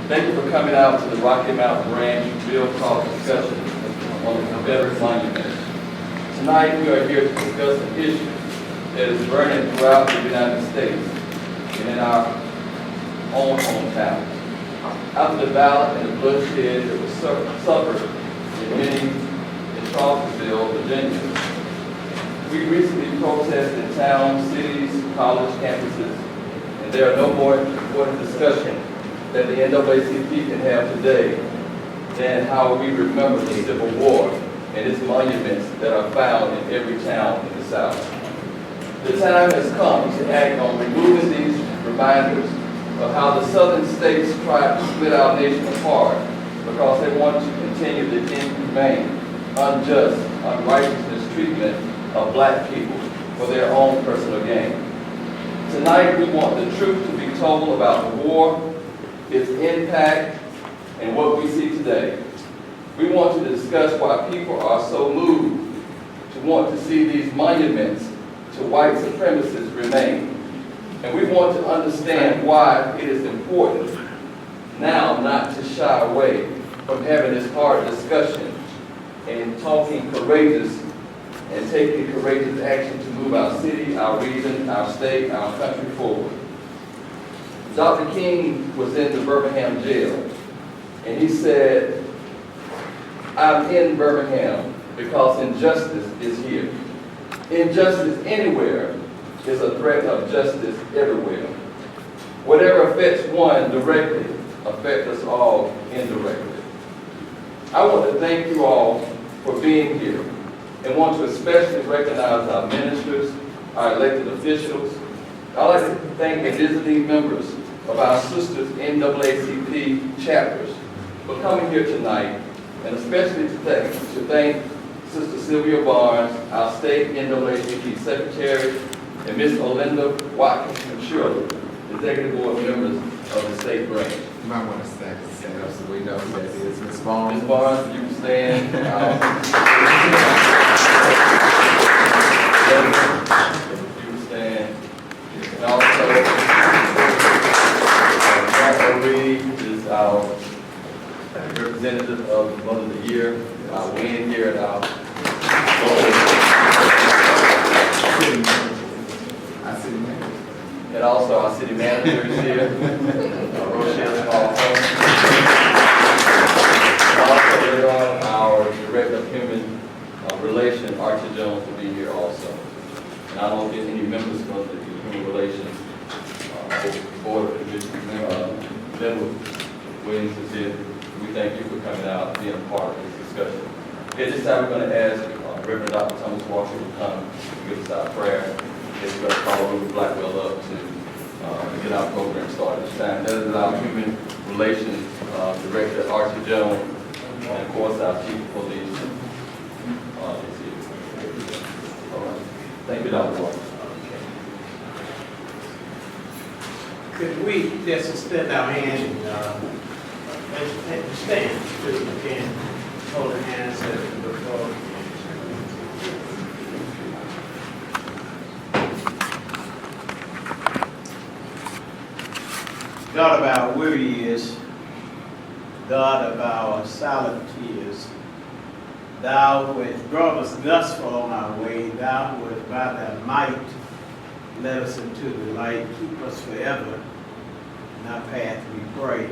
Thank you for coming out to the Rocky Mountain Ranch Bill Talk discussion on the Confederate monument. Tonight, we are here to discuss an issue that is burning throughout the United States and in our own hometown. After the violence and the bloodshed that was suffered in many in Charlottesville, Virginia, we recently protested in towns, cities, college campuses, and there are no more important discussion that the NAACP can have today than how we remember the Civil War and its monuments that are found in every town in the South. The time has come to act on removing these reminders of how the Southern states tried to split our nation apart because they wanted to continue the inhumane, unjust, unrighteous treatment of black people for their own personal gain. Tonight, we want the truth to be told about the war, its impact, and what we see today. We want to discuss why people are so moved to want to see these monuments to white supremacists remain. And we want to understand why it is important now not to shy away from having this hard discussion and talking courageous and taking courageous action to move our city, our region, our state, our country forward. Dr. King was in the Birmingham jail, and he said, "I'm in Birmingham because injustice is here. Injustice anywhere is a threat of justice everywhere. Whatever affects one directly affects us all indirectly." I want to thank you all for being here and want to especially recognize our ministers, our elected officials. I'd like to thank the visiting members of our sisters NAACP chapters for coming here tonight, and especially to thank Sister Sylvia Barnes, our state NAACP secretary, and Ms. Olinda Watkins McSurely, executive board members of the state branch. You might want to stand up so we know who that is. Ms. Barnes. Ms. Barnes, you can stand. You can stand. And also, is our representative of Mother of the Year, our win here at our city manager. And also our city manager is here, Rochelle Hall. Also later on, our director of human relations, Archie Jones, will be here also. And I don't get any members of the human relations board of commission. Member Williams is here. We thank you for coming out and being a part of this discussion. At this time, we're going to ask Reverend Dr. Thomas Walker to come and give us our prayer. We're going to call Ruby Blackwell up to get our program started this time. That is our human relations director, Archie Jones, and of course our chief of police is here. All right. Thank you, Dr. Walker. Could we just extend our hand and stand so we can hold our hands as we go forward? God of our weary years, God of our silent tears, Thou who hast brought us thus far on our way, Thou who hast by Thy might led us into the light, keep us forever in our path, we pray.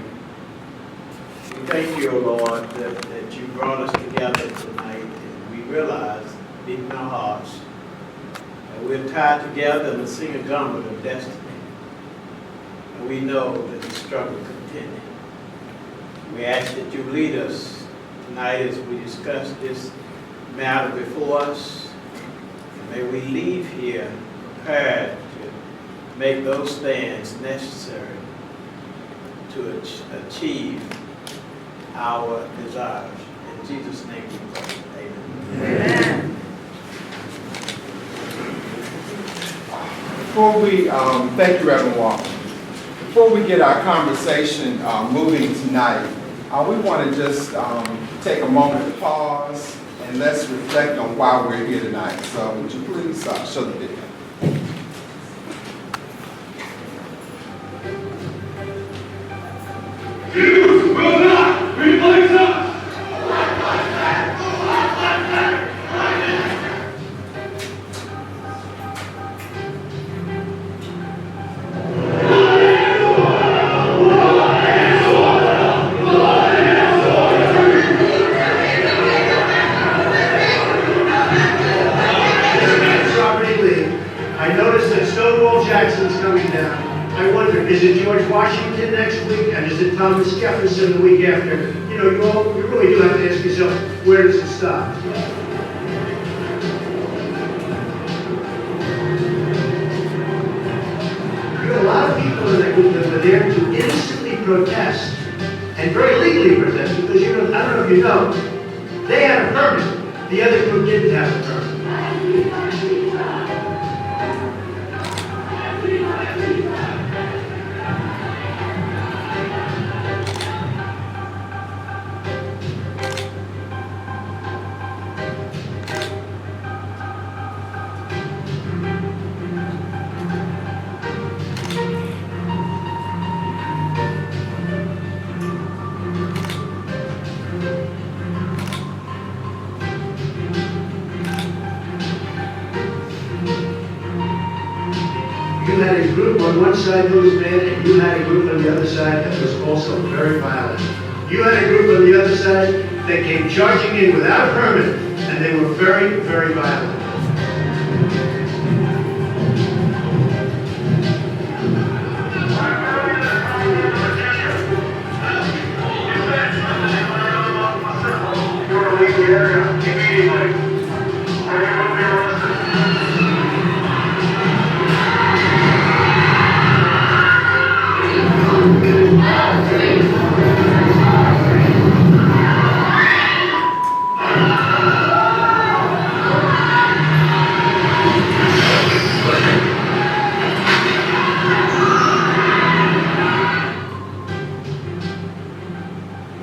We thank you, O Lord, that you brought us together tonight, and we realize deep in our hearts that we're tied together in the single garment of destiny. And we know that the struggle continues. We ask that you lead us tonight as we discuss this matter before us. And may we leave here prepared to make those stands necessary to achieve our desires. In Jesus' name we pray. Amen. Before we, thank you, Reverend Walker. Before we get our conversation moving tonight, we want to just take a moment to pause and let's reflect on why we're here tonight. So would you please show the video? You will not replace us! I noticed that Stonewall Jackson's coming down. I wonder, is it George Washington next week, and is it Thomas Jefferson the week after? You know, you really do have to ask yourself, where does it stop? You have a lot of people in that group that were there to innocently protest, and very legally protest, because I don't know if you know, they had a permit. The other group didn't have a permit. You had a group on one side that was bad, and you had a group on the other side that was also very violent. You had a group on the other side that came charging in without a permit, and they were very, very violent.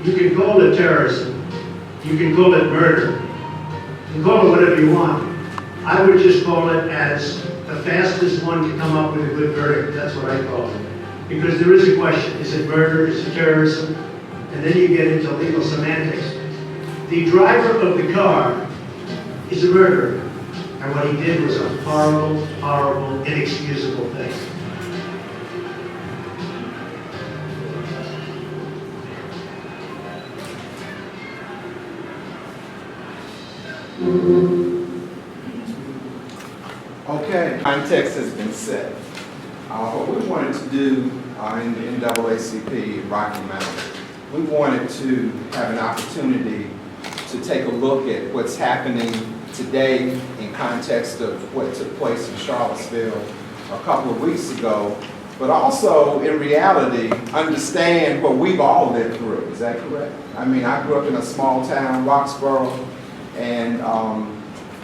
You can call it terrorism. You can call it murder. You can call it whatever you want. I would just call it as the fastest one to come up with a good verdict. That's what I call it. Because there is a question. Is it murder? Is it terrorism? And then you get into legal semantics. The driver of the car is a murderer. And what he did was a horrible, horrible, inexcusable thing. Okay, context has been set. What we wanted to do in the NAACP Rocky Mountain, we wanted to have an opportunity to take a look at what's happening today in context of what took place in Charlottesville a couple of weeks ago, but also in reality understand what we've all lived through. Is that correct? I mean, I grew up in a small town, Roxborough, and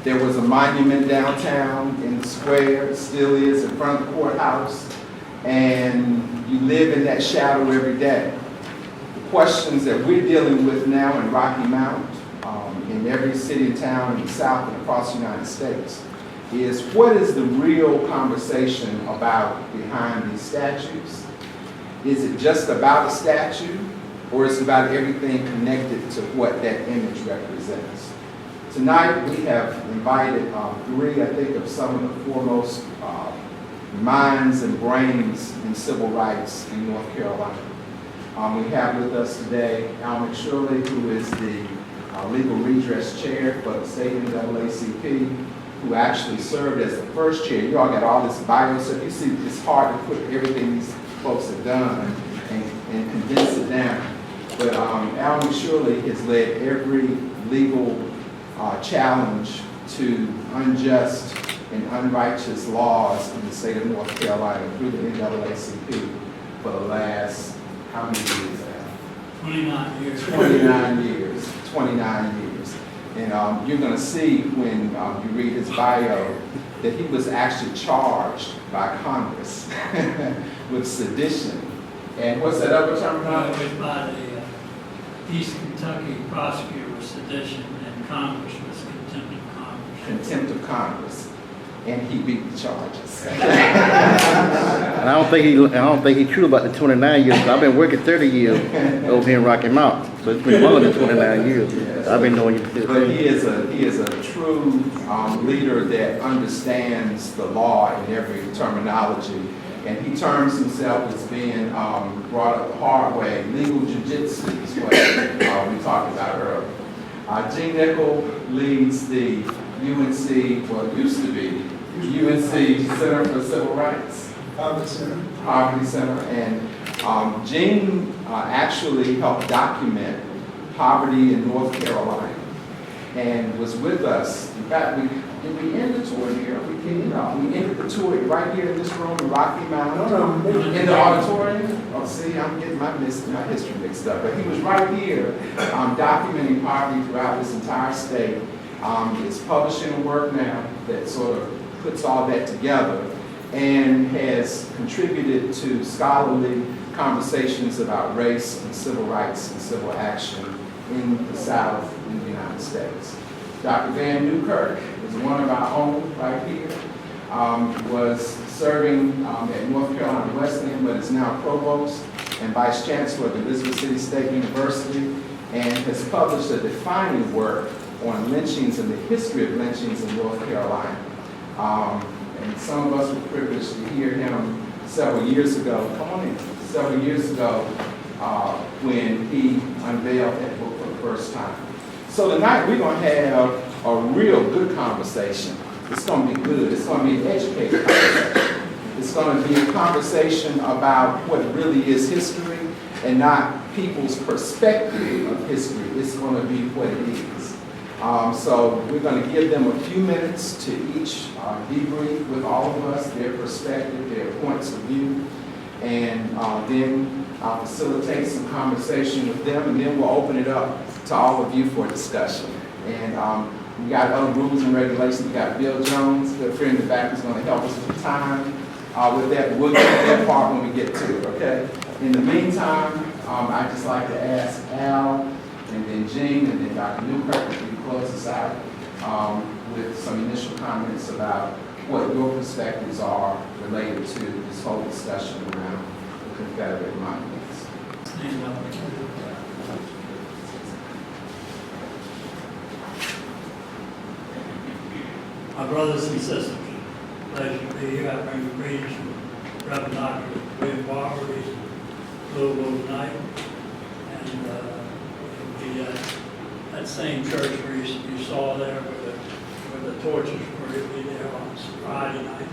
there was a monument downtown in the square, it still is, in front of the courthouse, and you live in that shadow every day. The questions that we're dealing with now in Rocky Mount, in every city and town in the South and across the United States, is what is the real conversation about behind these statues? Is it just about a statue, or is it about everything connected to what that image represents? Tonight, we have invited three, I think, of some of the foremost minds and brains in civil rights in North Carolina. We have with us today Al McSurely, who is the legal redress chair for the state NAACP, who actually served as the first chair. You all got all this bio, so you see it's hard to put everything these folks have done and condense it down. But Al McSurely has led every legal challenge to unjust and unrighteous laws in the state of North Carolina through the NAACP for the last, how many years now? 29 years. 29 years. 29 years. And you're going to see when you read his bio that he was actually charged by Congress with sedition. And what's that other terminology? It was by the East Kentucky prosecutor with sedition, and Congress was contempt of Congress. Contempt of Congress. and he beat the charges. And I don't think he's true about the 29 years. I've been working 30 years over here in Rocky Mount, so it's been more than 29 years. I've been knowing you. But he is a true leader that understands the law in every terminology, and he terms himself as being brought up the hard way. Legal jiu-jitsu is what we talked about earlier. Gene Nichol leads the UNC, well, it used to be UNC Center for Civil Rights. Poverty Center. And Gene actually helped document poverty in North Carolina and was with us. In fact, did we end the tour here? We ended the tour right here in this room in Rocky Mount. In the auditorium. Oh, see, I'm getting my history mixed up. But he was right here documenting poverty throughout this entire state. It's publishing a work now that sort of puts all that together and has contributed to scholarly conversations about race and civil rights and civil action in the South in the United States. Dr. Vann Newkirk is one of our own right here. Was serving at North Carolina Wesleyan, but is now Provost and Vice Chancellor at Elizabeth City State University, and has published a defining work on lynchings and the history of lynchings in North Carolina. And some of us were privileged to hear him several years ago, when he unveiled that book for the first time. So tonight we're going to have a real good conversation. It's going to be good. It's going to be an educated conversation. It's going to be a conversation about what really is history and not people's perspective of history. It's going to be what it is. So we're going to give them a few minutes to each debrief with all of us, their perspective, their points of view, and then I'll facilitate some conversation with them, and then we'll open it up to all of you for discussion. And we got other rules and regulations. We got Bill Jones, good friend in the back, who's going to help us with time with that. But we'll get to that part when we get to it, okay? In the meantime, I'd just like to ask Al, and then Gene, and then Dr. Newkirk, if you close us out with some initial comments about what your perspectives are related to this whole discussion around the Confederate monuments. My brothers and sisters, pleasure to be here. I bring greetings from Reverend Dr. William Barber. He's in Louisville tonight. And it'll be that same church where you saw there where the torches were. It'll be there on Friday night,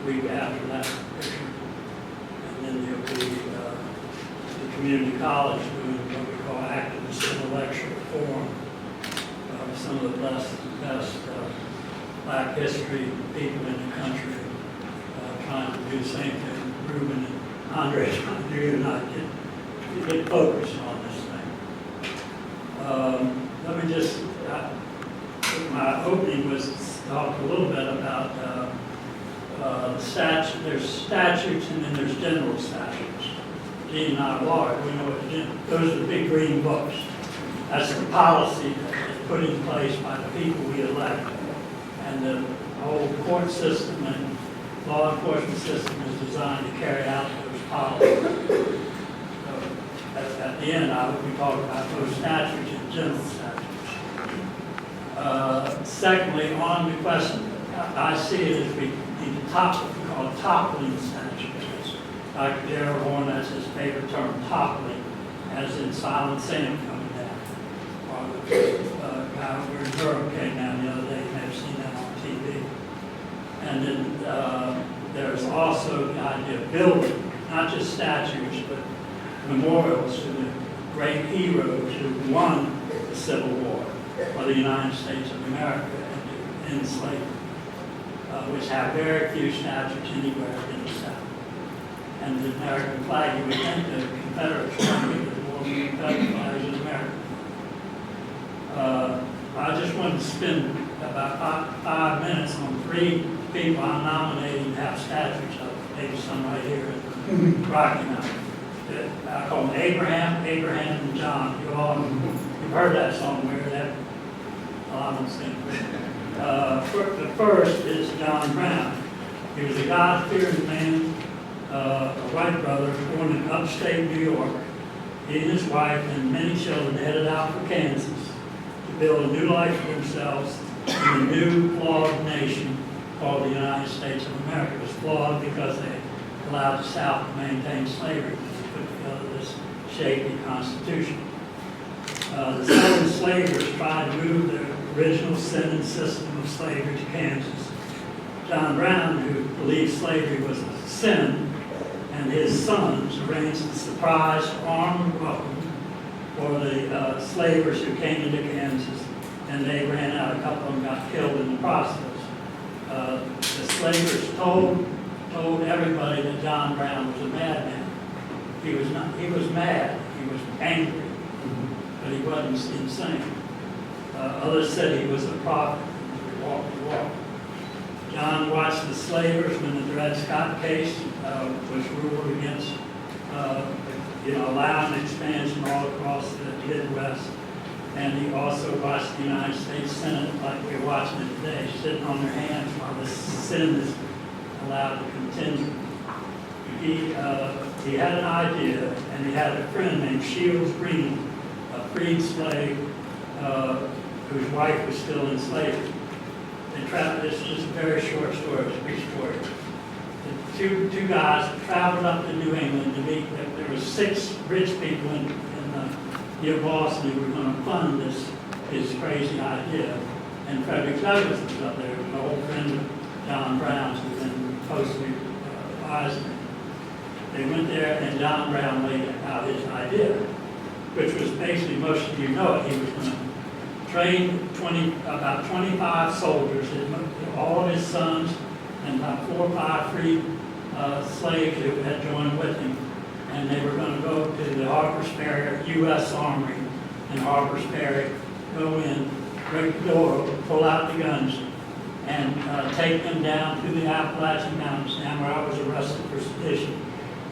week after that picture. And then there'll be the community college doing what we call active intellectual forum. Some of the best Black history people in the country trying to do the same thing. Ruben and Andre trying to do not get focused on this thing. Let me just, my opening was to talk a little bit about there's statutes and then there's general statutes. Gene and I are lawyers, we know what those are the big green books. That's the policy that is put in place by the people we elect. And the whole court system and law enforcement system is designed to carry out those policies. So at the end, I will be talking about those statutes and general statutes. Secondly, on the question, I see it as we need to what we call toppling statutes. Dr. Darrell Horn, that's his favorite term, toppling, as in Silent Sam coming down. Or the guy over in Durham came down the other day, you may have seen that on TV. And then there's also the idea of building, not just statues, but memorials to the great heroes who won the Civil War for the United States of America and to end slavery, which have very few statues anywhere in the South. And the American flag, you would think the Confederates were going to get more Confederate flags than American. I just wanted to spend about five minutes on three people I'm nominating to have statues of, maybe some right here in Rocky Mountain. I call them Abraham, and John. You've heard that somewhere. That a lot of them sing. The first is John Brown. He was a God-fearing man, a white brother born in upstate New York. He and his wife and many children headed out for Kansas to build a new life for themselves in a new flawed nation called the United States of America. It was flawed because they allowed the South to maintain slavery to put together this shaky constitution. The Southern slavers tried to move the original sin and system of slavery to Kansas. John Brown, who believed slavery was a sin, and his sons arranged a surprise armed welcome for the slavers who came into Kansas, and they ran out. A couple of them got killed in the process. The slavers told everybody that John Brown was a madman. He was not. He was mad. He was angry, but he wasn't insane. Others said he was a prophet. He walked the walk. John watched the slavers when the Dred Scott case was ruled against, allowing expansion all across the Midwest. And he also watched the United States Senate, like we're watching it today, sitting on their hands while this sin is allowed to continue. He had an idea, and he had a friend named Shields Green, a freed slave whose wife was still in slavery. This is a very short story, it's a big story. The two guys traveled up to New England to meet. There were 6 rich people near Boston who were going to fund his crazy idea. And Frederick Douglass was up there, an old friend of John Brown's who'd been closely advising. They went there, and John Brown laid out his idea, which was basically, most of you know it, he was going to train about 25 soldiers, all of his sons, and about 4 or 5 freed slaves who had joined with him. And they were going to go to the Harper's Ferry U.S. Armory in Harper's Ferry, go in, break the door, pull out the guns, and take them down to the Appalachian Mountains, down where I was arrested for sedition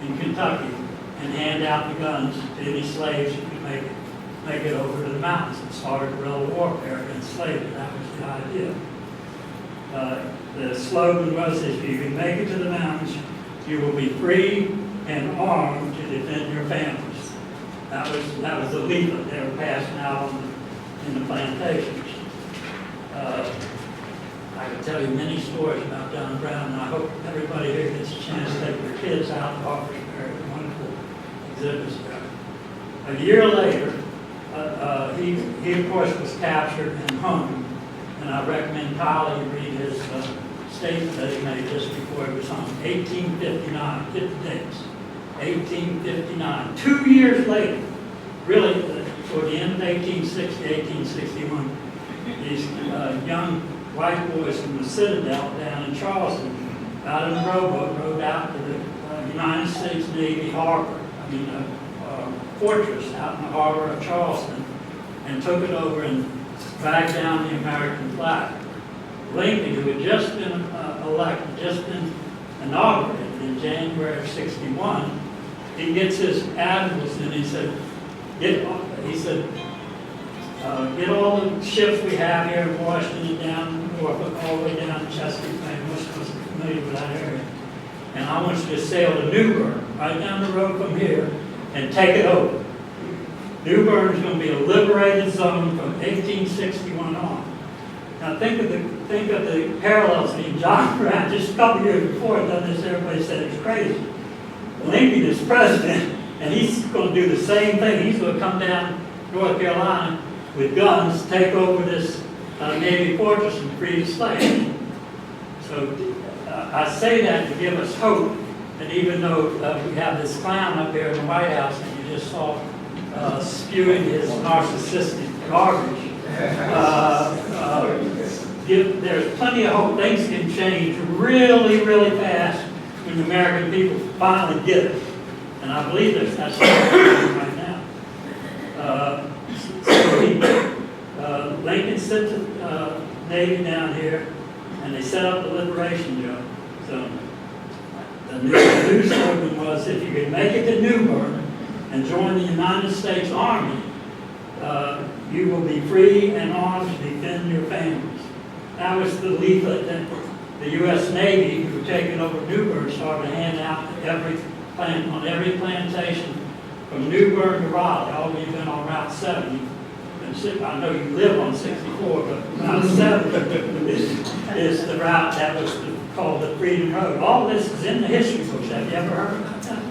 in Kentucky, and hand out the guns to any slaves who could make it over to the mountains and start guerrilla warfare against slavery. That was the idea. The slogan was, if you can make it to the mountains, you will be free and armed to defend your families. That was the leaflet they were passing out in the plantations. I could tell you many stories about John Brown, and I hope everybody here gets a chance to take their kids out to Harper's Ferry. Wonderful exhibits there. A year later, he of course was captured and hung, and I recommend Kylie read his statement that he made just before he was hung. 1859, 50 dates. 1859. 2 years later, really toward the end of 1860, 1861, these young white boys from the Citadel down in Charleston got in a rowboat, rowed out to the United States Navy harbor, fortress out in the harbor of Charleston, and took it over and dragged down the American flag. Lincoln, who had just been elected, just been inaugurated in January of '61, he gets his admirals and he said, get all the ships we have here in Washington and down Norfolk, all the way down to Chesapeake Bay. Most of us are familiar with that area. And I want you to sail to Newkirk, right down the road from here, and take it over. New Bern is going to be a liberated zone from 1861 on. Now think of the parallels between John Brown. Just a couple years before it done this, everybody said it was crazy. Lincoln is president, and he's going to do the same thing. He's going to come down North Carolina with guns, take over this Navy fortress and free the slaves. So I say that to give us hope that even though we have this clown up here in the White House that you just saw spewing his narcissistic garbage, there's plenty of hope. Things can change really, really fast when the American people finally get it. And I believe that's happening right now. Lincoln sent the Navy down here, and they set up the Liberation Zone. The new slogan was, if you can make it to Newkirk and join the United States Army, you will be free and armed to defend your families. That was the leaflet that the U.S. Navy, who were taking over Newkirk, started to hand out to on every plantation from Newkirk to Raleigh. All of you have been on Route 70. I know you live on 64, but Route 7 is the route that was called the Freedom Road. All this is in the history books. Have you ever heard about that?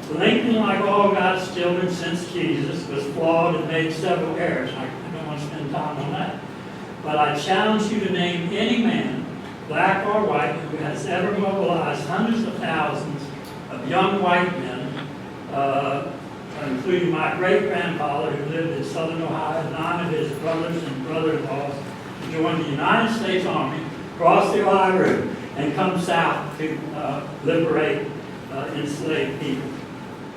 Lincoln, like all God's children since Jesus, was flawed and made several errors. I don't want to spend time on that. But I challenge you to name any man, black or white, who has ever mobilized hundreds of thousands of young white men, including my great-grandfather who lived in southern Ohio, 9 of his brothers and brother-in-laws, to join the United States Army, cross the Ohio River, and come south to liberate enslaved people.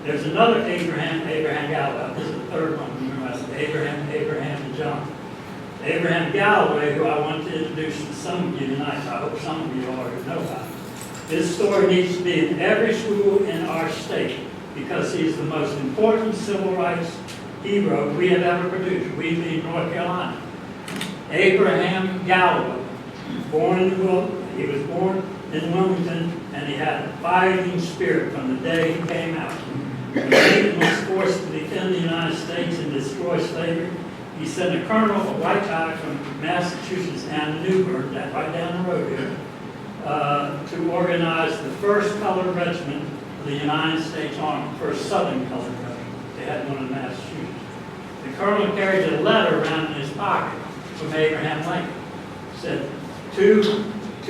There's another Abraham Galloway. This is the third one. Remember, I said Abraham and John. Abraham Galloway, who I want to introduce to some of you tonight. I hope some of you already know about. His story needs to be in every school in our state because he's the most important civil rights hero we have ever produced. We being North Carolina. Abraham Galloway, born in the wilderness. He was born in Wilmington, and he had a fighting spirit from the day he came out. When Lincoln was forced to defend the United States and destroy slavery, he sent a colonel, a white guy from Massachusetts, and Newkirk, that right down the road here, to organize the first colored regiment of the United States Army, first Southern colored regiment. They had one in Massachusetts. The colonel carried a letter around in his pocket from Abraham Lincoln. Said, to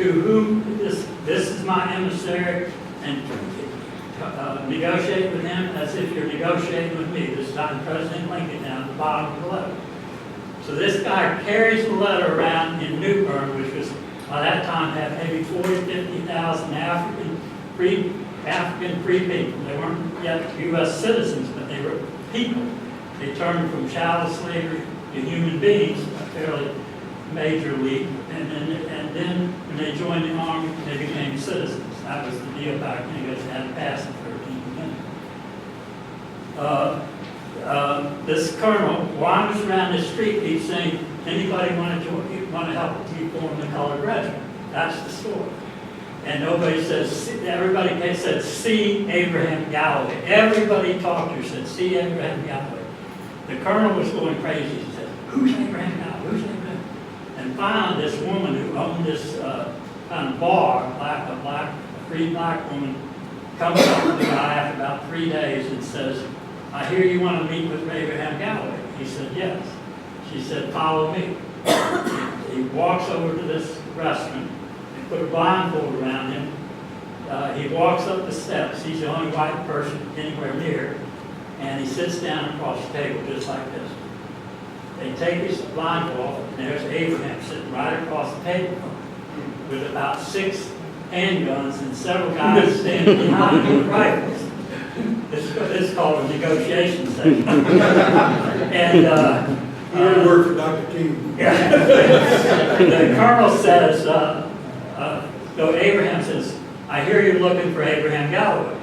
whom this is my emissary, and negotiate with him as if you're negotiating with me. This time President Lincoln down at the bottom of the letter. So this guy carries the letter around in Newkirk, which was by that time had maybe 40,000 to 50,000 African free people. They weren't yet U.S. citizens, but they were people. They turned from chattel slavery to human beings, a fairly major leap, and then when they joined the army, they became citizens. That was the deal back then. You guys had to pass the 13th Amendment. This colonel wanders around the street, keeps saying, anybody want to help me form the colored regiment? That's the story. And nobody says, everybody said, see Abraham Galloway. Everybody talked to said, see Abraham Galloway. The colonel was going crazy. He said, who's Abraham Galloway? Who's Abraham? And finally, this woman who owned this kind of bar, a free black woman, comes up to the guy after about 3 days and says, I hear you want to meet with Abraham Galloway. He said, yes. She said, follow me. He walks over to this restaurant. They put a blindfold around him. He walks up the steps. He's the only white person anywhere near. And he sits down across the table just like this. They take his blindfold off, and there's Abraham sitting right across the table with about 6 handguns and several guys standing behind him with rifles. This is called a negotiation session. And He didn't work for Dr. King. the colonel says, so Abraham says, I hear you're looking for Abraham Galloway.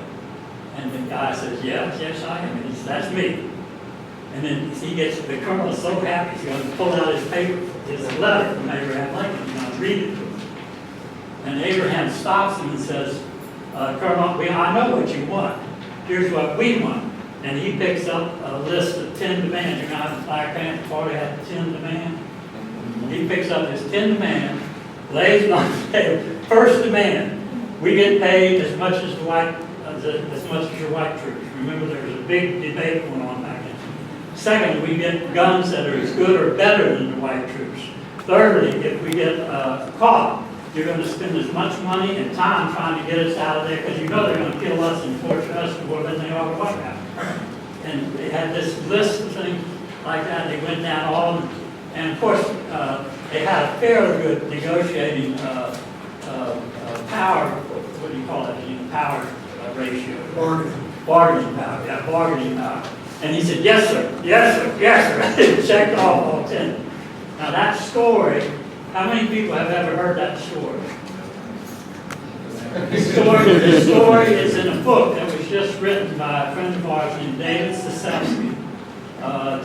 And the guy says, yes, I am. And he says, that's me. And then the colonel is so happy, he's going to pull out his paper, his letter from Abraham Lincoln, and I'll read it to him. And Abraham stops him and says, Colonel, I know what you want. Here's what we want. And he picks up a list of 10 demands. You know how the Black Panther Party had 10 demands? He picks up his 10 demands, lays it on the table. First demand, we get paid as much as your white troops. Remember, there was a big debate going on back then. Second, we get guns that are as good or better than the white troops. Thirdly, if we get caught, you're going to spend as much money and time trying to get us out of there because you know they're going to kill us and torture us more than they are the white guys. And they had this list of things like that. They went down all of them. And of course, they had a fairly good negotiating power, what do you call it, power ratio. Bargaining power, yeah, bargaining power. And he said, yes, sir, yes, sir, yes, sir. Checked off all 10. Now that story, how many people have ever heard that story? The story is in a book that was just written by a friend of ours named David Sasevsky.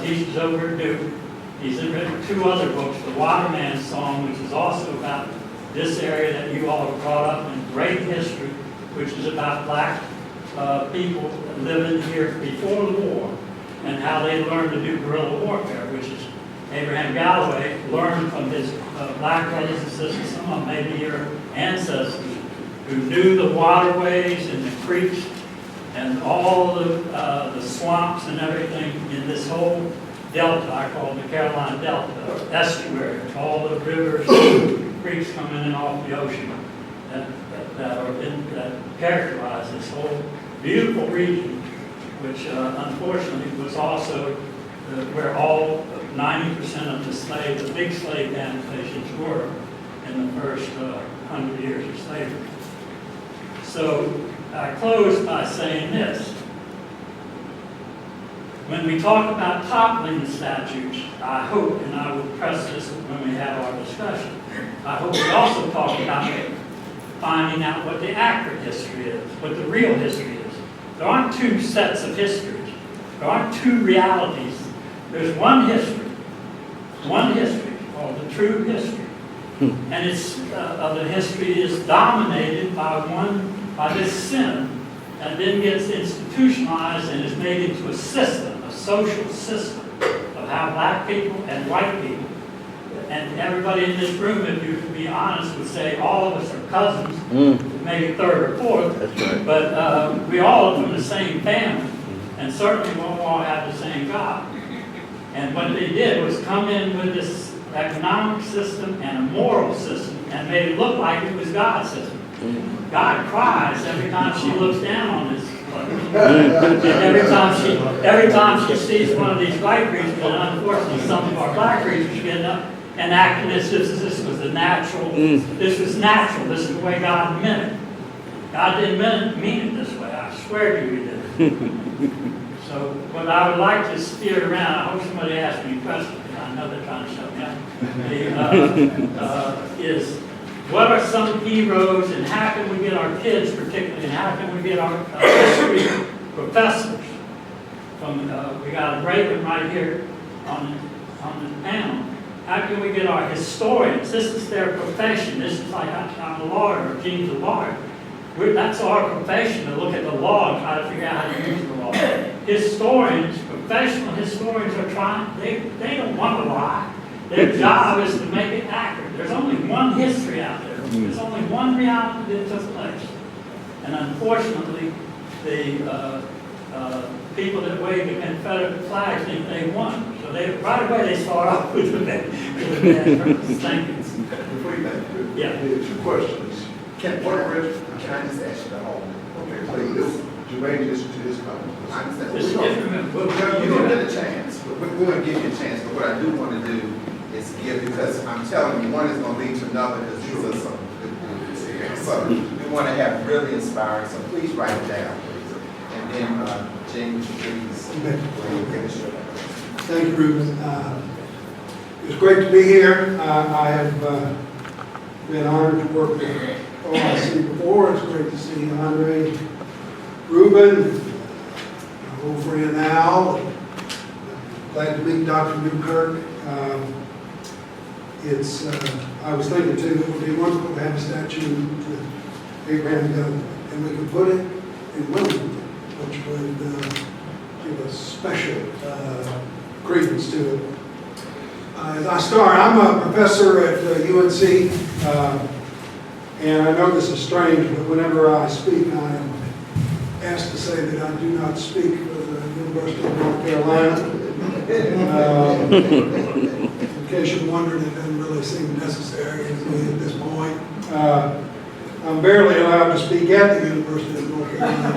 Teaches over at Duke. He's written 2 other books, The Waterman Song, which is also about this area that you all have brought up in great history, which is about black people living here before the war and how they learned to do guerrilla warfare, which is Abraham Galloway learned from his black brothers and sisters, some of them maybe your ancestors, who knew the waterways and the creeks and all the swamps and everything in this whole delta, I call it the Carolina Delta, estuary, all the rivers, creeks coming in off the ocean that characterize this whole beautiful region, which unfortunately was also where all 90% of the big slave plantations were in the first 100 years of slavery. So I close by saying this. When we talk about toppling the statutes, I hope, and I will press this when we have our discussion, I hope we also talk about finding out what the accurate history is, what the real history is. There aren't 2 sets of histories. There aren't 2 realities. There's one history called the true history. And it's of the history is dominated by this sin, and then gets institutionalized and is made into a system, a social system of how black people and white people, and everybody in this room, if you can be honest, would say all of us are cousins, maybe 3rd or 4th. That's right. But we all are from the same family, and certainly we won't all have the same God. And what they did was come in with this economic system and a moral system and made it look like it was God's system. God cries every time she looks down on this place. And every time she sees one of these white creatures, and unfortunately some of our black creatures get up and acting as if this was the natural, this was natural, this is the way God meant it. God didn't mean it this way, I swear to you he didn't. So what I would like to steer around, I hope somebody asks me a question, because I know they're trying to shut me up, is what are some heroes and how can we get our kids particularly, and how can we get our history professors from, we got a great one right here on the panel. How can we get our historians? This is their profession. This is like I'm a lawyer, or Gene's a lawyer. That's our profession, to look at the law and try to figure out how to use the law. Historians, professional historians are trying, they don't want to lie. Their job is to make it accurate. There's only one history out there. There's only one reality that took place. And unfortunately, the people that wave the Confederate flag think they won. So right away they start off with the bad purpose. Thank you. Before you back to it, Yeah. there are 2 questions. Can I just ask you the whole? Okay, please. Jermaine, listen to this comment. I understand. Just remember, You're going to get a chance. We're going to give you a chance, but what I do want to do is give, because I'm telling you, one is going to lead to another, because these are some good movies here. So we want to have really inspiring, so please write it down, please. And then, James, please, finish your Thank you, Ruben. It's great to be here. I have been honored to work with OIC before. It's great to see Andre, Ruben, my old friend Al. Glad to meet Dr. Newkirk. I was thinking too, it would be wonderful to have a statue to Abraham Lincoln, and we could put it in Wilmington, which would give a special credence to it. As I start, I'm a professor at UNC, and I know this is strange, but whenever I speak, I am asked to say that I do not speak for the University of North Carolina. In case you're wondering, it doesn't really seem necessary at this point. I'm barely allowed to speak at the University of North Carolina.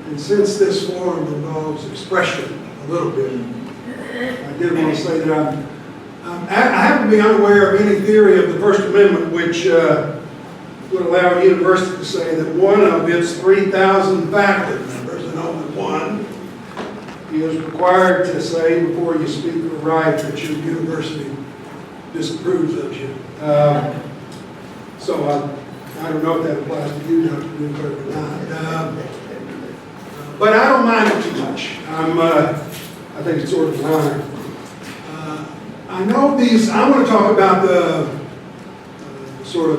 And since this forum involves expression a little bit, I did want to say that I happen to be unaware of any theory of the First Amendment which would allow a university to say that one of its 3,000 faculty members, and only one, is required to say before you speak or write that your university disapproves of you. So I don't know if that applies to you, Dr. Newkirk, or not. But I don't mind it too much. I think it's sort of an honor. I know these, I want to talk about the sort of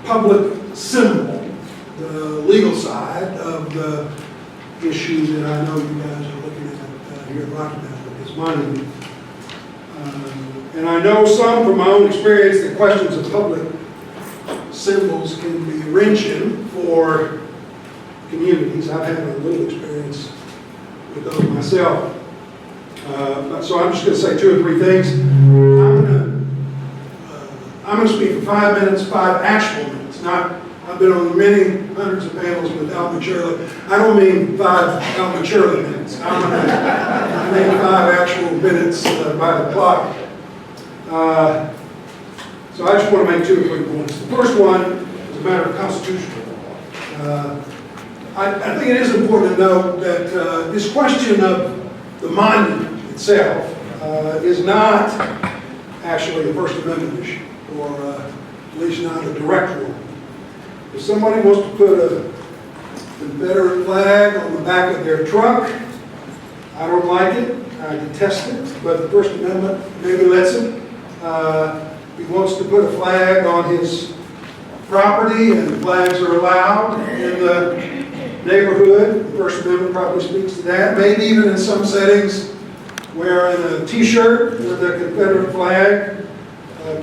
public symbol, the legal side of the issue that I know you guys are looking at here at Rocky Mountain with this monument. And I know some from my own experience that questions of public symbols can be wrenching for communities. I've had a little experience with those myself. So I'm just going to say 2 or 3 things. I'm going to speak for 5 minutes, 5 actual minutes. I've been on many hundreds of panels with McSurely. I don't mean 5 McSurely minutes. I mean 5 actual minutes by the clock. So I just want to make 2 or 3 points. The first one is a matter of constitutional law. I think it is important to note that this question of the monument itself is not actually a First Amendment issue, or at least not a direct one. If somebody wants to put a Confederate flag on the back of their truck, I don't like it, I detest it, but the First Amendment maybe lets him. He wants to put a flag on his property, and flags are allowed in the neighborhood. The First Amendment probably speaks to that. Maybe even in some settings, wearing a t-shirt with a Confederate flag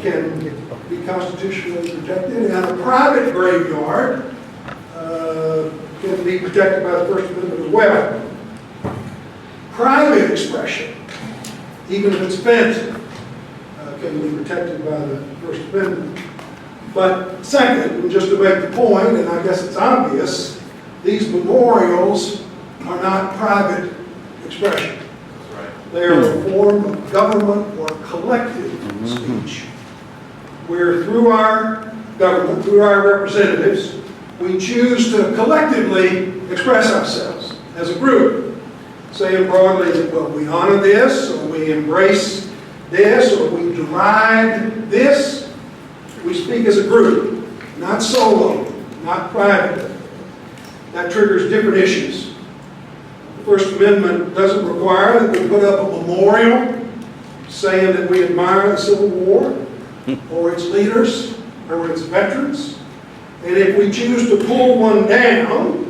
can be constitutionally protected. And a private graveyard can be protected by the First Amendment as well. Private expression, even if it's offensive, can be protected by the First Amendment. But second, and just to make the point, and I guess it's obvious, these memorials are not private expression. They are a form of government or collective speech, where through our government, through our representatives, we choose to collectively express ourselves as a group, saying broadly that, well, we honor this, or we embrace this, or we deride this. We speak as a group, not solo, not privately. That triggers different issues. The First Amendment doesn't require that we put up a memorial saying that we admire the Civil War, or its leaders, or its veterans. And if we choose to pull one down,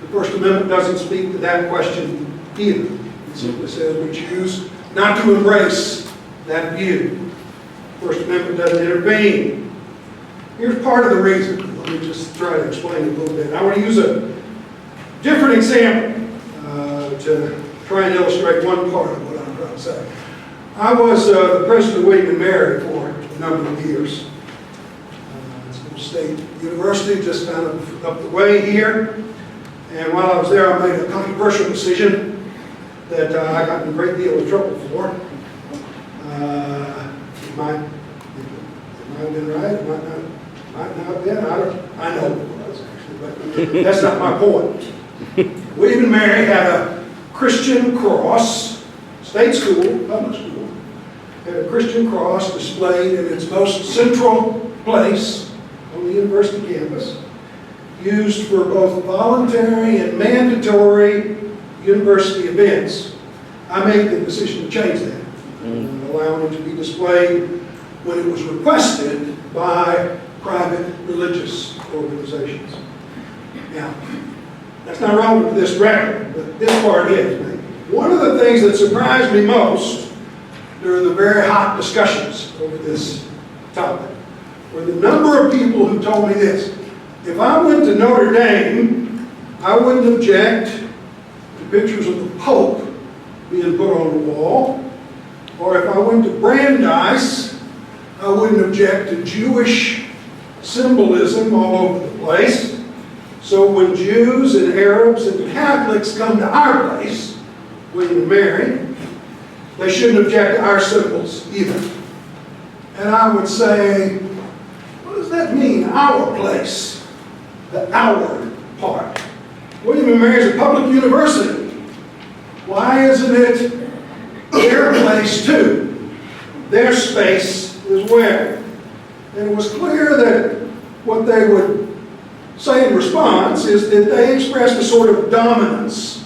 the First Amendment doesn't speak to that question either. It simply says we choose not to embrace that view. The First Amendment doesn't intervene. Here's part of the reason. Let me just try to explain it a little bit. I want to use a different example to try and illustrate one part of what I'm trying to say. I was the president of William & Mary for a number of years. It's a little state university just kind of up the way here. And while I was there, I made a controversial decision that I got in a great deal of trouble for. It might have been right, it might not have been. I know it was actually, but that's not my point. William & Mary had a Christian cross, state school, public school, had a Christian cross displayed in its most central place on the university campus, used for both voluntary and mandatory university events. I made the decision to change that and allow it to be displayed when it was requested by private religious organizations. Now, that's not relevant to this record, but this part is. One of the things that surprised me most during the very hot discussions over this topic were the number of people who told me this. If I went to Notre Dame, I wouldn't object to pictures of the Pope being put on the wall. Or if I went to Brandeis, I wouldn't object to Jewish symbolism all over the place. So when Jews and Arabs and Catholics come to our place, William & Mary, they shouldn't object to our symbols either. And I would say, what does that mean, our place? The our part. William & Mary is a public university. Why isn't it their place too? Their space as well. And it was clear that what they would say in response is that they expressed a sort of dominance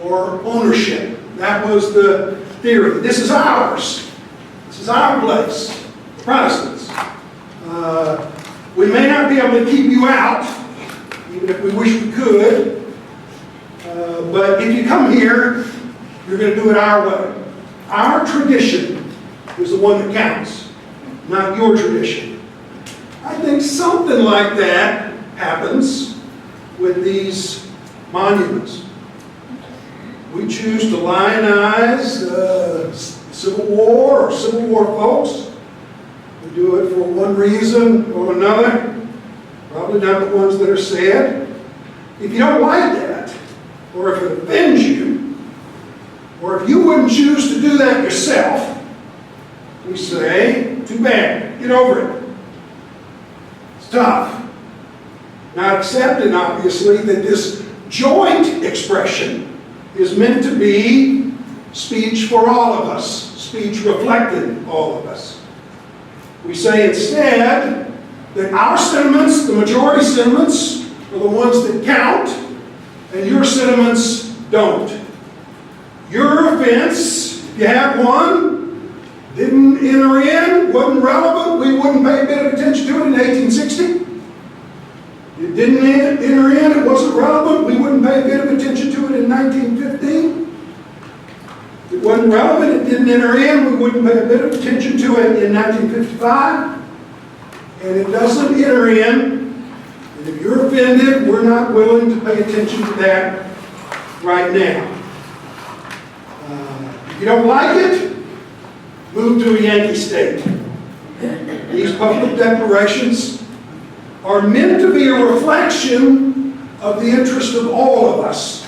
or ownership. That was the theory. This is ours. This is our place, Protestants. We may not be able to keep you out, even if we wish we could, but if you come here, you're going to do it our way. Our tradition is the one that counts, not your tradition. I think something like that happens with these monuments. We choose to lionize Civil War or Civil War folks. We do it for one reason or another, probably not the ones that are said. If you don't like that, or if it offends you, or if you wouldn't choose to do that yourself, we say, too bad, get over it. It's tough. Not accepting, obviously, that this joint expression is meant to be speech for all of us, speech reflecting all of us. We say instead that our sentiments, the majority sentiments, are the ones that count, and your sentiments don't. Your offense, if you have one, didn't enter in, wasn't relevant, we wouldn't pay a bit of attention to it in 1860. It didn't enter in, it wasn't relevant, we wouldn't pay a bit of attention to it in 1915. It wasn't relevant, it didn't enter in, we wouldn't pay a bit of attention to it in 1955. And it doesn't enter in, and if you're offended, we're not willing to pay attention to that right now. If you don't like it, move to a Yankee state. These public declarations are meant to be a reflection of the interest of all of us.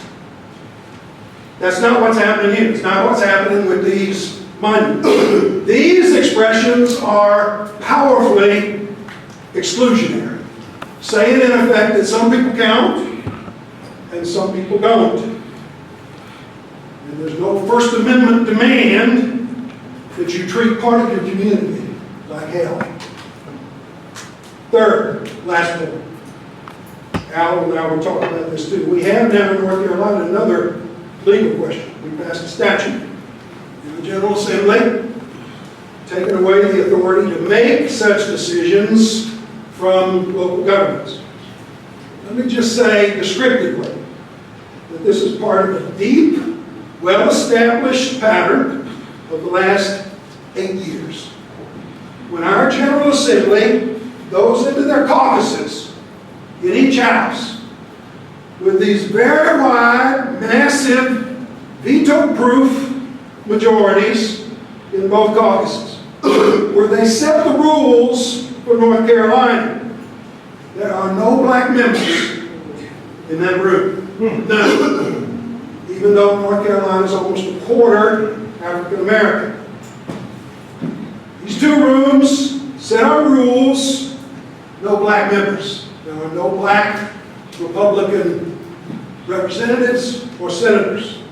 That's not what's happening here. It's not what's happening with these monuments. These expressions are powerfully exclusionary, saying in effect that some people count and some people don't. And there's no First Amendment demand that you treat part of your community like hell. Third, last point. Al and I will talk about this too. We have now in North Carolina another legal question. We passed a statute in the General Assembly taking away the authority to make such decisions from local governments. Let me just say descriptively that this is part of a deep, well-established pattern of the last 8 years. When our General Assembly goes into their caucuses in each house with these very wide, massive, veto-proof majorities in both caucuses, where they set the rules for North Carolina. There are no black members in that room. None. Even though North Carolina is almost a quarter African American. These two rooms set our rules, no black members. There are no black Republican representatives or senators.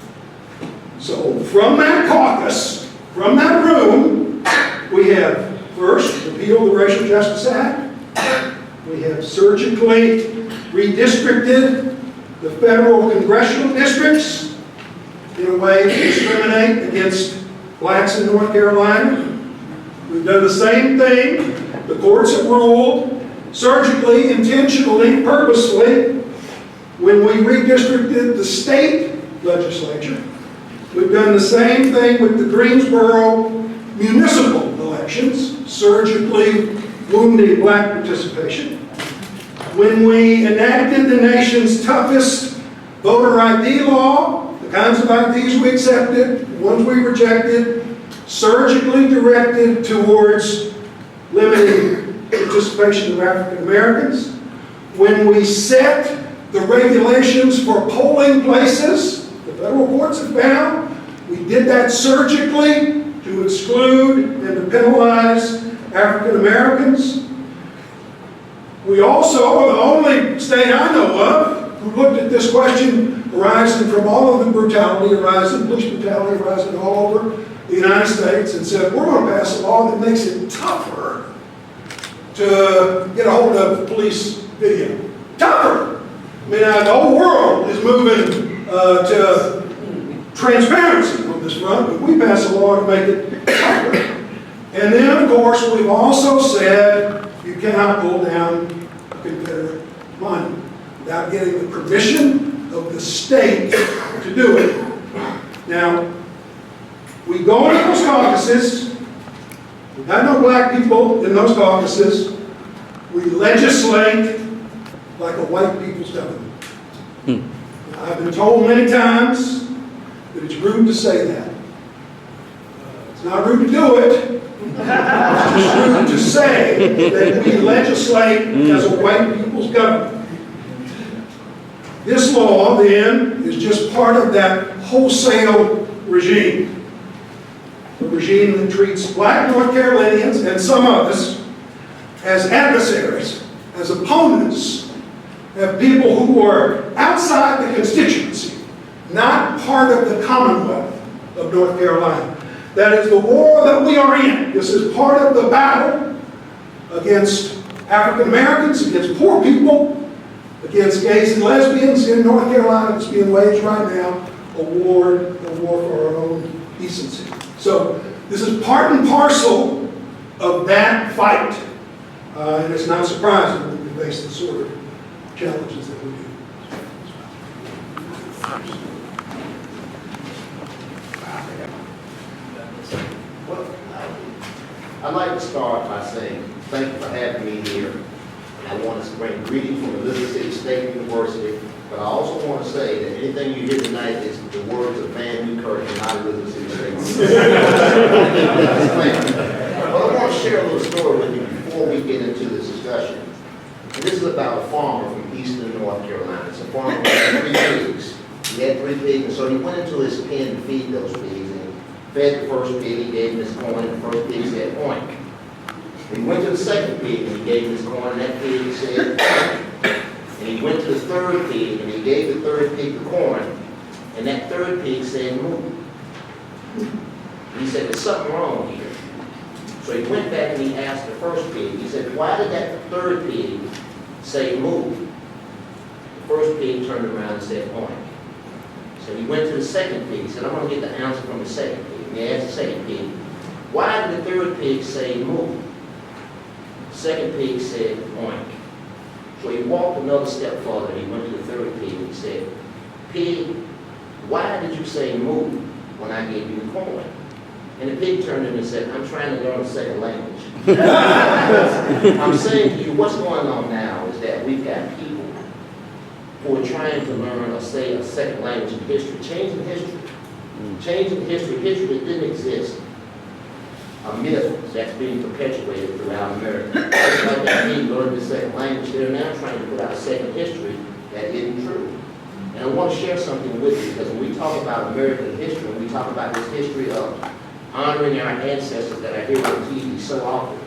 So from that caucus, from that room, we have first repealed the Racial Justice Act. We have surgically redistricted the federal congressional districts in a way to discriminate against blacks in North Carolina. We've done the same thing. The courts have ruled surgically, intentionally, purposefully when we redistricted the state legislature. We've done the same thing with the Greensboro municipal elections, surgically wounding black participation. When we enacted the nation's toughest voter ID law, the kinds of IDs we accepted, the ones we rejected, surgically directed towards limiting participation of African Americans. When we set the regulations for polling places, the federal courts have found, we did that surgically to exclude and to penalize African Americans. We also are the only state I know of who looked at this question arising from all of the brutality arising, police brutality arising all over the United States and said, we're going to pass a law that makes it tougher to get a hold of police video. Tougher! I mean, the whole world is moving to transparency on this front, but we pass a law to make it public. And then, of course, we've also said you cannot pull down a Confederate monument without getting the permission of the state to do it. Now, we go into those caucuses. We've had no black people in those caucuses. We legislate like a white people's government. I've been told many times that it's rude to say that. It's not rude to do it. It's just rude to say that we legislate as a white people's government. This law, then, is just part of that wholesale regime. A regime that treats black North Carolinians and some of us as adversaries, as opponents, of people who are outside the constituency, not part of the Commonwealth of North Carolina. That is the war that we are in. This is part of the battle against African Americans, against poor people, against gays and lesbians in North Carolina that's being waged right now, a war for our own decency. So this is part and parcel of that fight. And it's not surprising that we face the sort of challenges that we do. Well, I'd like to start by saying thank you for having me here. And I want to bring greetings from Elizabeth City State University, but I also want to say that anything you hear tonight is the words of Vann, Newkirk, and not Elizabeth City State. Well, I want to share a little story with you before we get into this discussion. And this is about a farmer from eastern North Carolina. It's a farmer who had 3 pigs. He had 3 pigs, and so he went into his pen to feed those pigs. And he fed the first pig, he gave him his corn, and the first pig said, oink. He went to the second pig, and he gave him his corn, and that pig said, oink. And he went to the third pig, and he gave the third pig the corn, and that third pig said, moo. He said, there's something wrong here. So he went back and he asked the first pig, he said, why did that third pig say moo? The first pig turned around and said, oink. So he went to the second pig, he said, I'm going to get the answer from the second pig. He asked the second pig, why did the third pig say moo? The second pig said, oink. So he walked another step further, he went to the third pig and he said, pig, why did you say moo when I gave you the corn? And the pig turned to him and said, I'm trying to learn a second language. I'm saying to you, what's going on now is that we've got people who are trying to learn or say a second language in history, changing history. Changing history that didn't exist. A myth that's being perpetuated throughout America. Just like that pig learned the second language, they're now trying to put out a second history that isn't true. And I want to share something with you, because when we talk about American history, when we talk about this history of honoring our ancestors that I hear on TV so often,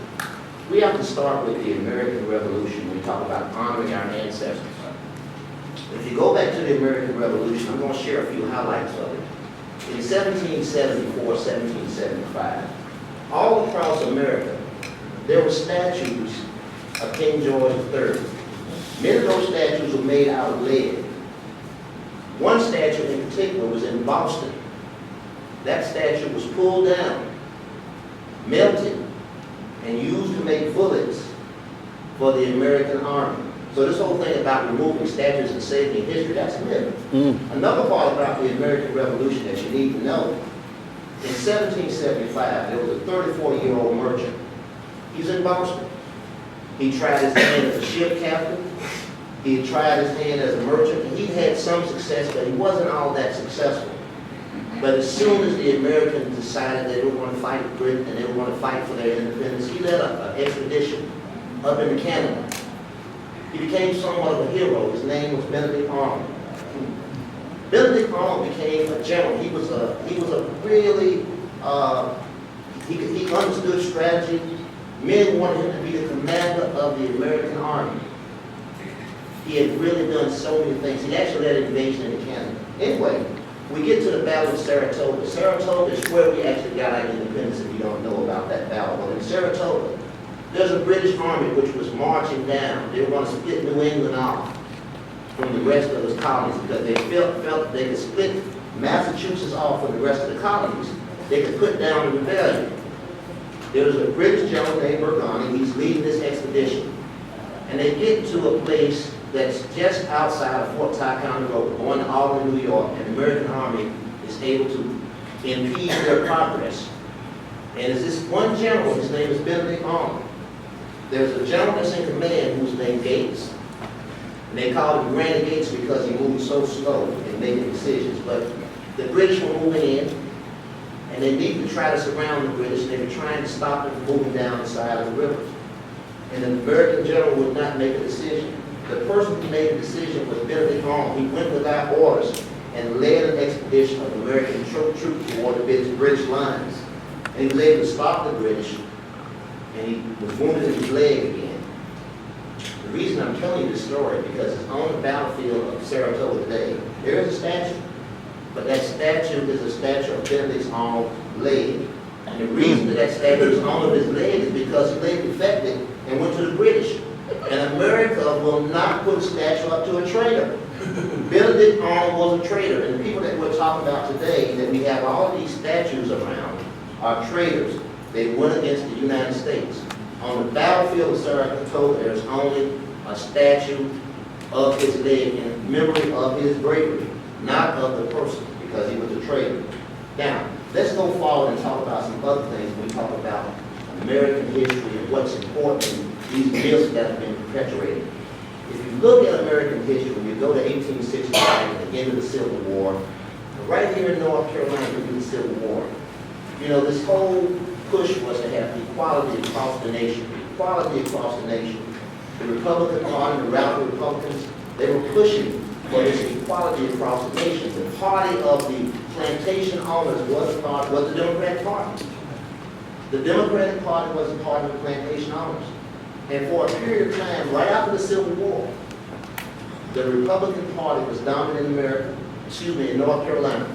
we have to start with the American Revolution when we talk about honoring our ancestors. If you go back to the American Revolution, I'm going to share a few highlights of it. In 1774, 1775, all across America, there were statues of King George III. Many of those statues were made out of lead. One statue in particular was in Boston. That statue was pulled down, melted, and used to make bullets for the American Army. So this whole thing about removing statues and saving history, that's a myth. Another part about the American Revolution that you need to know, in 1775, there was a 34-year-old merchant. He's in Boston. He tried his hand as a ship captain. He had tried his hand as a merchant, and he had some success, but he wasn't all that successful. But as soon as the Americans decided they were going to fight Britain and they were going to fight for their independence, he led an expedition up into Canada. He became somewhat of a hero. His name was Benedict Arnold. Benedict Arnold became a general. He was a really, he understood strategy. Men wanted him to be the commander of the American Army. He had really done so many things. He actually led an invasion into Canada. Anyway, we get to the Battle of Saratoga. Saratoga is where we actually got our independence, if you don't know about that battle. But in Saratoga, there's a British army which was marching down. They were going to split New England off from the rest of its colonies because they felt they could split Massachusetts off from the rest of the colonies, they could put down the rebellion. There was a British general named Burgoyne, he's leading this expedition. And they get to a place that's just outside of Fort Ticonderoga, going to Albany, New York, and the American Army is able to impede their progress. And there's this one general, his name is Benedict Arnold. There's a general that's in command who's named Gates. And they called him Granny Gates because he moved so slow in making decisions. But the British were moving in, and they needed to try to surround the British. They were trying to stop them from moving down the side of the river. And the American general would not make a decision. The person who made the decision was Benedict Arnold. He went without orders and led an expedition of American troops toward the British lines. And he was able to stop the British, and he was wounded in his leg again. The reason I'm telling you this story is because it's on the battlefield of Saratoga today. There is a statue, but that statue is a statue of Benedict Arnold's leg. And the reason that statue is on his leg is because he later defected and went to the British. And America will not put a statue up to a traitor. Benedict Arnold was a traitor, and the people that we're talking about today, that we have all these statues around, are traitors. They went against the United States. On the battlefield of Saratoga, there's only a statue of his leg in memory of his bravery, not of the person, because he was a traitor. Now, let's go forward and talk about some other things when we talk about American history and what's important in these myths that have been perpetuated. If you look at American history, you go to 1865, the end of the Civil War, right here in North Carolina, we do the Civil War. You know, this whole push was to have equality across the nation. Equality across the nation. The Republican Party, the radical Republicans, they were pushing for this equality across the nation. The party of the plantation owners was the Democratic Party. The Democratic Party was the party of the plantation owners. And for a period of time, right after the Civil War, the Republican Party was dominant in North Carolina.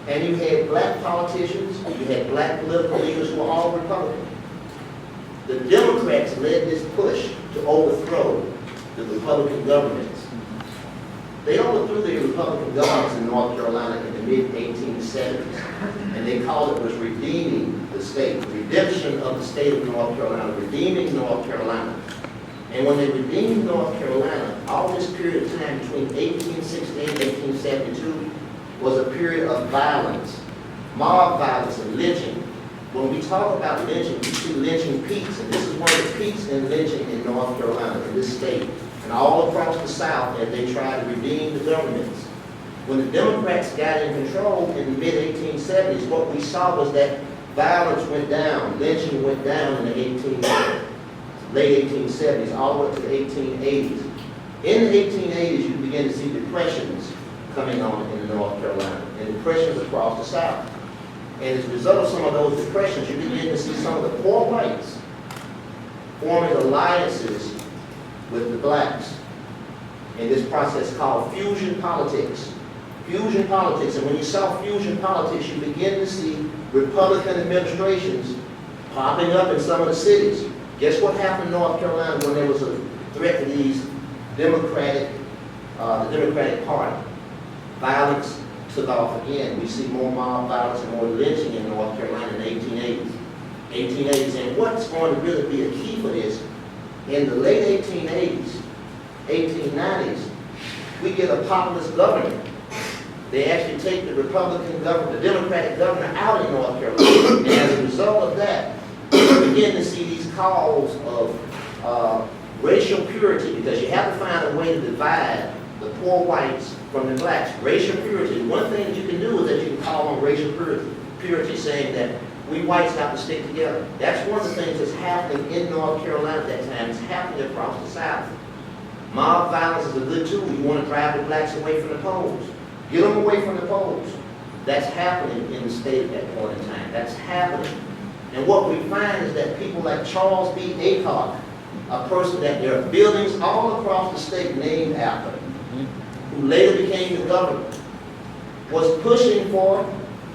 And you had black politicians, you had black political leaders who were all Republican. The Democrats led this push to overthrow the Republican governments. They overthrew the Republican governments in North Carolina in the mid-1870s, and they called it was redeeming the state, redemption of the state of North Carolina, redeeming North Carolina. And when they redeemed North Carolina, all this period of time between 1868 and 1872 was a period of violence, mob violence and lynching. When we talk about lynching, we see lynching peaks, and this is one of the peaks in lynching in North Carolina, in this state, and all across the South as they tried to redeem the governments. When the Democrats got in control in the mid-1870s, what we saw was that violence went down, lynching went down in the late 1870s, all the way to the 1880s. In the 1880s, you begin to see depressions coming on in North Carolina, and depressions across the South. And as a result of some of those depressions, you begin to see some of the poor whites forming alliances with the blacks in this process called fusion politics. Fusion politics, and when you saw fusion politics, you begin to see Republican administrations popping up in some of the cities. Guess what happened in North Carolina when there was a threat to these the Democratic Party? Violence took off again. We see more mob violence and more lynching in North Carolina in the 1880s. And what's going to really be a key for this, in the late 1880s, 1890s, we get a populist government. They actually take the Republican government, the Democratic governor out in North Carolina. And as a result of that, we begin to see these calls of racial purity, because you have to find a way to divide the poor whites from the blacks. Racial purity. One thing that you can do is that you can call on racial purity, saying that we whites have to stick together. That's one of the things that's happening in North Carolina at that time. It's happening across the South. Mob violence is a good tool. You want to drive the blacks away from the polls. Get them away from the polls. That's happening in the state at that point in time. That's happening. And what we find is that people like Charles B. Aycock, a person that there are buildings all across the state named after, who later became the governor, was pushing for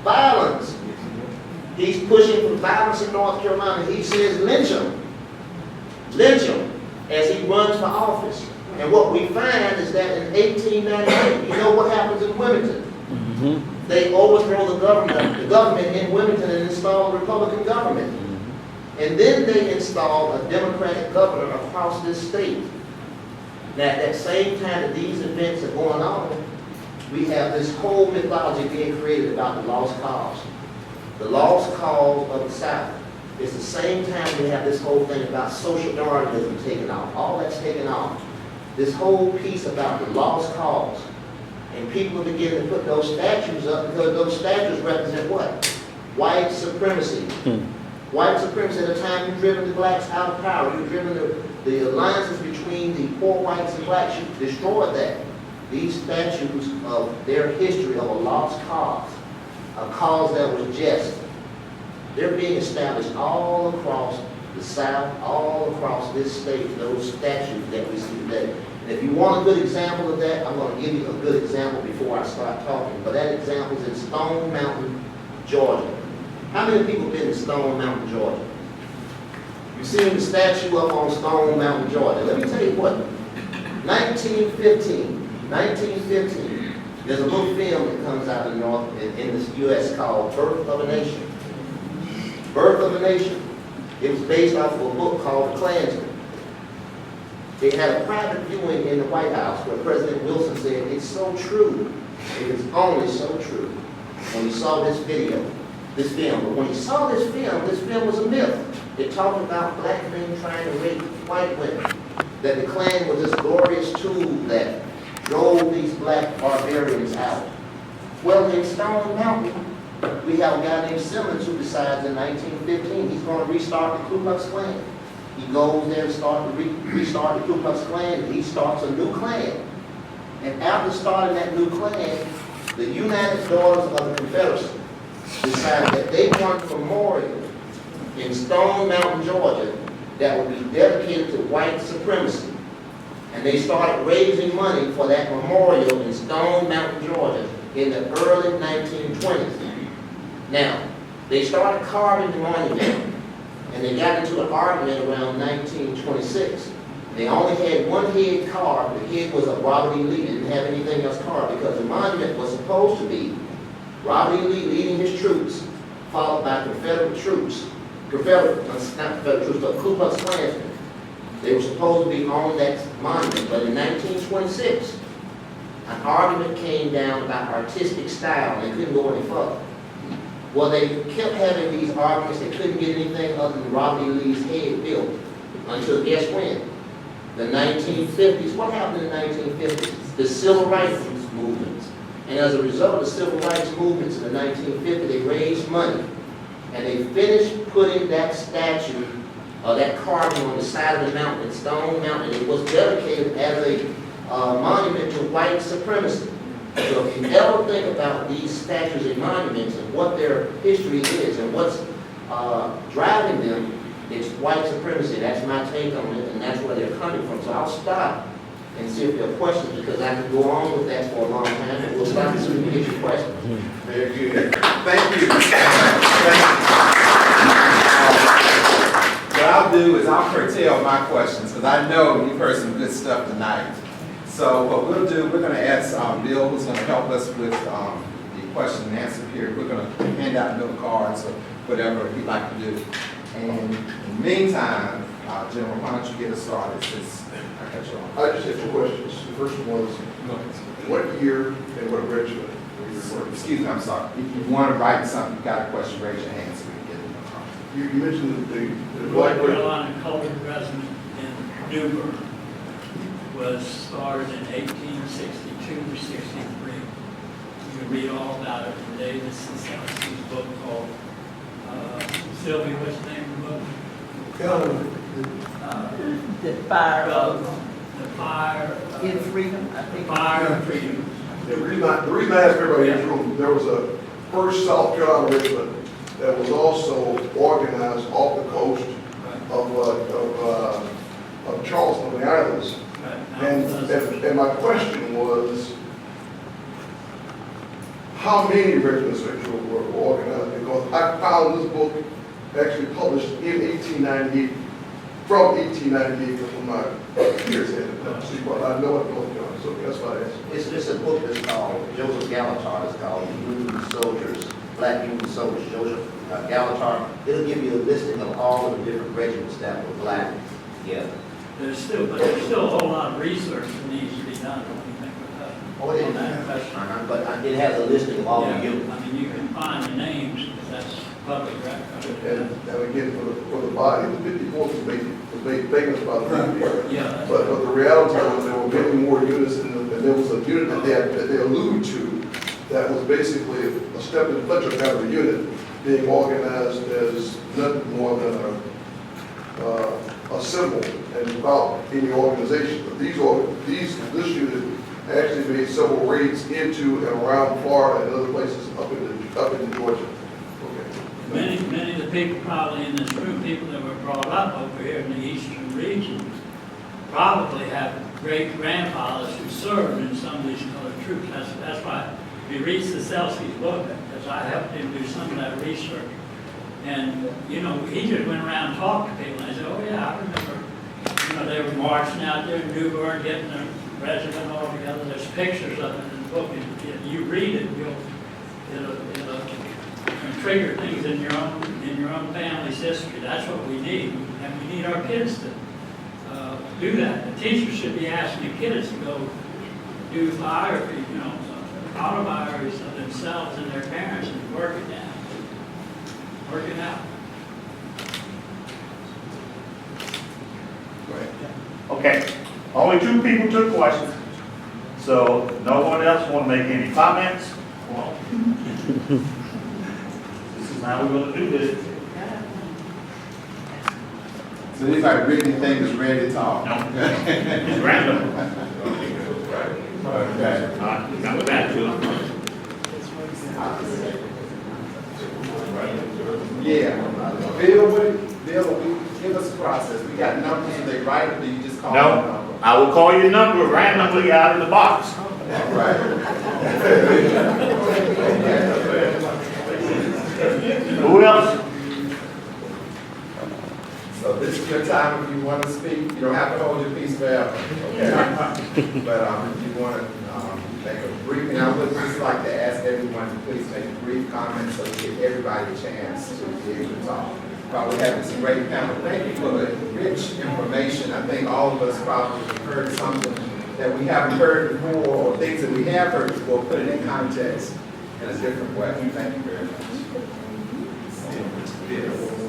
violence. He's pushing for violence in North Carolina. He says lynch him. Lynch him as he runs for office. And what we find is that in 1898, you know what happens in Wilmington? They overthrow the government in Wilmington and install a Republican government. And then they install a Democratic governor across this state. Now, at that same time that these events are going on, we have this whole mythology being created about the lost cause. The lost cause of the South. It's the same time we have this whole thing about social Darwinism taking off. All that's taken off. This whole piece about the lost cause. And people begin to put those statues up because those statues represent what? White supremacy. White supremacy. At a time you've driven the blacks out of power. You've driven the alliances between the poor whites and blacks. You've destroyed that. These statues of their history of a lost cause, a cause that was just, they're being established all across the South, all across this state, those statues that we see today. And if you want a good example of that, I'm going to give you a good example before I start talking. But that example is in Stone Mountain, Georgia. How many people have been in Stone Mountain, Georgia? You've seen the statue up on Stone Mountain, Georgia. Let me tell you what, 1915, there's a little film that comes out in the U.S. called Birth of a Nation. Birth of a Nation. It was based off of a book called The Klansman. They had a private viewing in the White House where President Wilson said, it's so true. It is only so true. When he saw this film. But when he saw this film was a myth. It talked about black men trying to rape white women. That the Klan was this glorious tool that drove these black barbarians out. Well, in Stone Mountain, we have a guy named Simmons who decides in 1915 he's going to restart the Ku Klux Klan. He goes there to restart the Ku Klux Klan, and he starts a new Klan. And after starting that new Klan, the United Daughters of the Confederacy decided that they wanted a memorial in Stone Mountain, Georgia, that would be dedicated to white supremacy. And they started raising money for that memorial in Stone Mountain, Georgia in the early 1920s. Now, they started carving the monument, and they got into an argument around 1926. They only had one head carved. The head was of Robert E. Lee. They didn't have anything else carved because the monument was supposed to be Robert E. Lee leading his troops, followed by Confederate troops. Not Confederate troops, but Ku Klux Klansmen. They were supposed to be on that monument, but in 1926, an argument came down about artistic style, and they couldn't go any further. Well, they kept having these arguments. They couldn't get anything other than Robert E. Lee's head built until guess when? The 1950s. What happened in the 1950s? The Civil Rights movement. And as a result of the Civil Rights movements in the 1950s, they raised money. And they finished putting that statue, that carving on the side of the mountain, Stone Mountain. It was dedicated as a monument to white supremacy. So if you ever think about these statues and monuments and what their history is and what's driving them, it's white supremacy. That's my take on it, and that's where they're coming from. So I'll stop and see if there are questions, because I can go on with that for a long time, and we'll stop and see if we can get your questions. Very good. Thank you. What I'll do is I'll curtail my questions, because I know you've heard some good stuff tonight. So what we'll do, we're going to ask Bill, who's going to help us with the question and answer period. We're going to hand out note cards or whatever he'd like to do. And in the meantime, General, why don't you get us started since I cut you off. I just have two questions. The first one was, what year and what regiment were you referring to? Excuse me, I'm sorry. If you want to write something, you got a question, raise your hand so we can get it. You mentioned the North black Carolina Colored Regiment in Newkirk was started in 1862 or 63. You can read all about it in Davis and Selsey's book called, Sylvia, what's the name of the book? The fire of The Fire. in freedom, I think. Fire of Freedom. The reason I asked everybody in this room, there was a first South Carolina regiment that was also organized off the coast of Charleston and the islands. And my question was, how many regiments actually were organized? Because I found this book actually published in 1898. from 1898, from my peers had it. See, well, I know it, North Carolina, so that's why I asked. It's a book that's called, Joseph Gallatar, it's called Union Soldiers, Black Union Soldiers, Joseph Gallatar. It'll give you a listing of all of the different regiments that were black together. There's still a whole lot of research that needs to be done, don't you think, with that? Oh, it On is. that question. But it has a listing of all the Yeah, units. I mean, you can find the names, but that's public record. And again, for the body, the 54th was made famous by the 50th. Yeah. But the reality was there were many more units, and there was a unit that they alluded to that was basically a step in Fletcher kind of a unit being organized as nothing more than a symbol and without any organization. But this unit actually made several raids into and around Florida and other places up into Georgia. Okay. Many of the people probably in this room, people that were brought up over here in the eastern region, probably have great-grandfathers who served in some of these colored troops. That's why if you read Siselsky's book, because I helped him do some of that research. And, you know, he just went around and talked to people, and they said, oh yeah, I remember, you know, they were marching out there in Newkirk, getting the regiment all together. There's pictures of it in the book, and if you read it, it'll trigger things in your own family's history. That's what we need, and we need our kids to do that. The teachers should be asking the kids to go do biography, you know, autobiographies of themselves and their parents and work it down, work it out. Okay, only 2 people took questions, so no one else want to make any comments? Well, this is how we're going to do this. So anybody read anything that's ready to talk? No. It's random. Okay. Come back to it. Yeah. Bill, give us a process. We got numbers, are they right, or do you just call them a No, number? I will call your number randomly out of the box. All right. Who else? So this is your time if you want to speak. You don't have to hold your peace forever, okay? But if you want to make a brief, and I would just like to ask everyone to please make a brief comment so we give everybody a chance to be able to talk. Probably having some great panel. Thank you for the rich information. I think all of us probably have heard something that we haven't heard before, or things that we have heard before, put it in context in a different way. Thank you very much.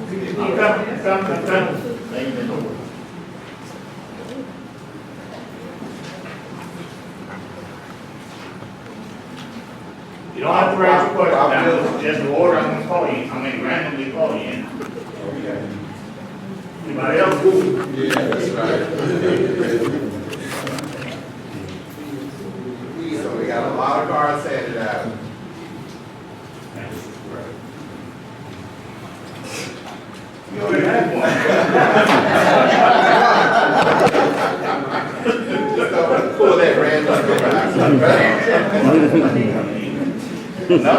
I'm coming. Amen. You don't have to raise your question now, just the order I'm going to call you, randomly call you in. Okay. Anybody else? Yeah, that's right. So we got a lot of cards handed out. You already had one. Just don't pull that random back. No?